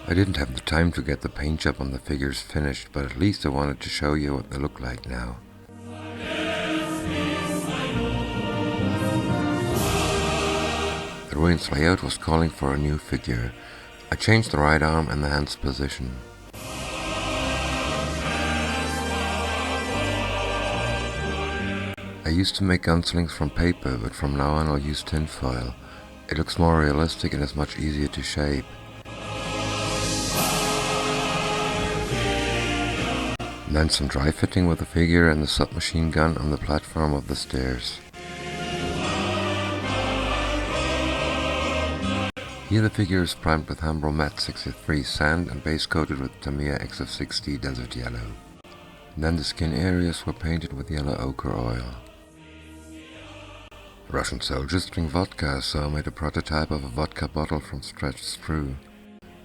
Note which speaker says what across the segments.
Speaker 1: I didn't have the time to get the paint job on the figures finished, but at least I wanted to show you what they look like now. The ruins layout was calling for a new figure. I changed the right arm and the hand's position. I used to make gunslings from paper, but from now on I'll use tin foil. It looks more realistic and is much easier to shape. And then some dry fitting with the figure and the submachine gun on the platform of the stairs. Here the figure is primed with Hambro Matte 63 sand and base coated with Tamiya XF60 Desert Yellow. And then the skin areas were painted with yellow ochre oil. Russian soldiers drink vodka, so I made a prototype of a vodka bottle from stretched sprue.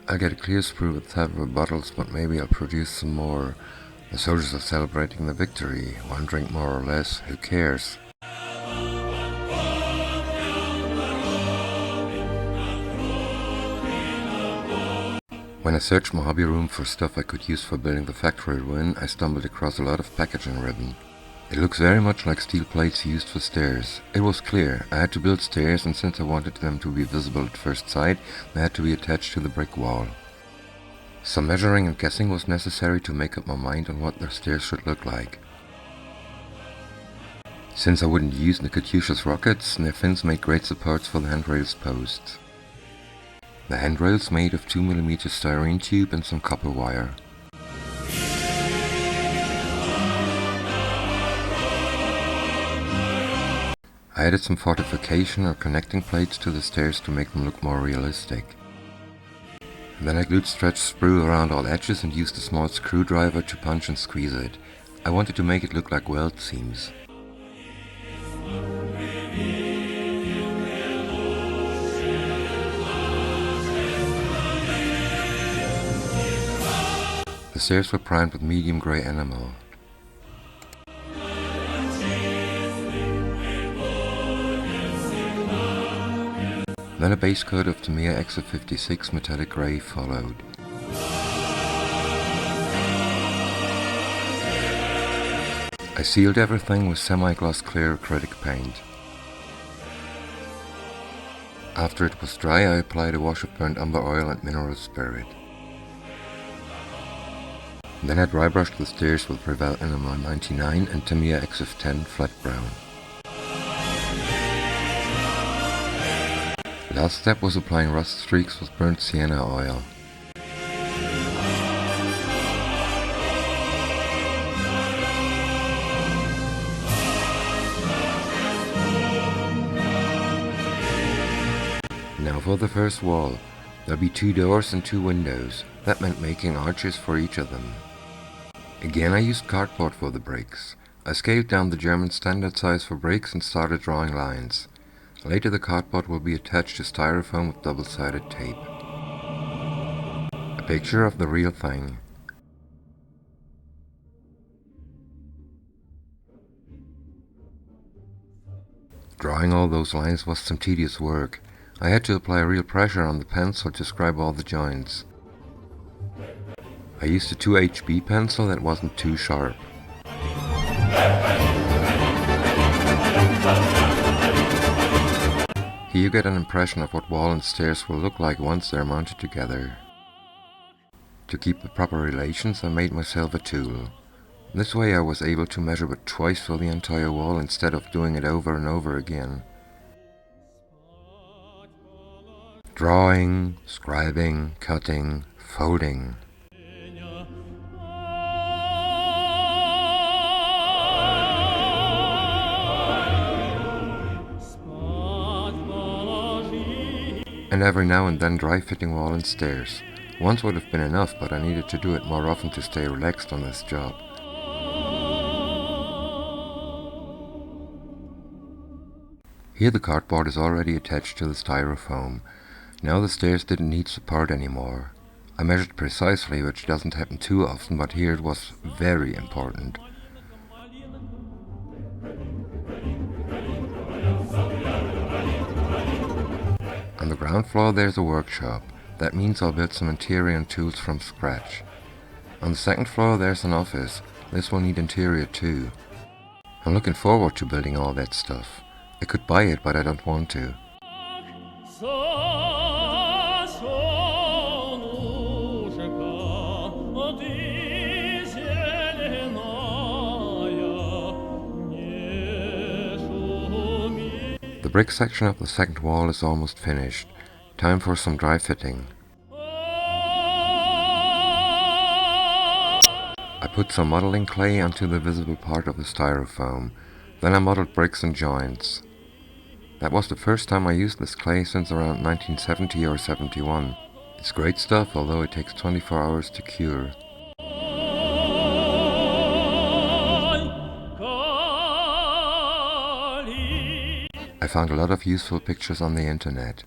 Speaker 1: I'll get a clear sprue with several bottles, but maybe I'll produce some more. The soldiers are celebrating the victory. One drink more or less, who cares? When I searched my hobby room for stuff I could use for building the factory ruin, I stumbled across a lot of packaging ribbon. It looks very much like steel plates used for stairs. It was clear, I had to build stairs, and since I wanted them to be visible at first sight, they had to be attached to the brick wall. Some measuring and guessing was necessary to make up my mind on what the stairs should look like. Since I wouldn't use the Katyusha's rockets, their fins made great supports for the handrails posts. The handrails made of 2mm styrene tube and some copper wire. I added some fortification or connecting plates to the stairs to make them look more realistic. Then I glued stretched sprue around all edges and used a small screwdriver to punch and squeeze it. I wanted to make it look like weld seams. The stairs were primed with medium grey enamel. Then a base coat of Tamiya XF56 metallic grey followed. I sealed everything with semi-gloss clear acrylic paint. After it was dry, I applied a wash of burnt umber oil and mineral spirit. Then I dry brushed the stairs with Revell Enamel 99 and Tamiya XF10 flat brown. Last step was applying rust streaks with burnt sienna oil. Now for the first wall. There'll be 2 doors and 2 windows. That meant making arches for each of them. Again I used cardboard for the bricks. I scaled down the German standard size for bricks and started drawing lines. Later the cardboard will be attached to styrofoam with double-sided tape. A picture of the real thing. Drawing all those lines was some tedious work. I had to apply real pressure on the pencil to scribe all the joints. I used a 2HB pencil that wasn't too sharp. Here you get an impression of what wall and stairs will look like once they're mounted together. To keep the proper relations, I made myself a tool. This way I was able to measure it twice for the entire wall instead of doing it over and over again. Drawing, scribing, cutting, folding. And every now and then dry fitting wall and stairs. Once would have been enough, but I needed to do it more often to stay relaxed on this job. Here the cardboard is already attached to the styrofoam. Now the stairs didn't need support anymore. I measured precisely, which doesn't happen too often, but here it was very important. On the ground floor there's a workshop. That means I'll build some interior and tools from scratch. On the second floor there's an office. This will need interior too. I'm looking forward to building all that stuff. I could buy it, but I don't want to. The brick section of the second wall is almost finished. Time for some dry fitting. I put some modeling clay onto the visible part of the styrofoam. Then I modeled bricks and joints. That was the first time I used this clay since around 1970 or 71. It's great stuff, although it takes 24 hours to cure. I found a lot of useful pictures on the internet.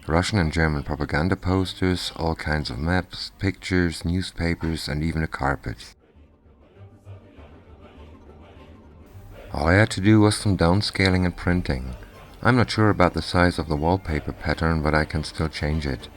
Speaker 1: Russian and German propaganda posters, all kinds of maps, pictures, newspapers, and even a carpet. All I had to do was some downscaling and printing. I'm not sure about the size of the wallpaper pattern, but I can still change it.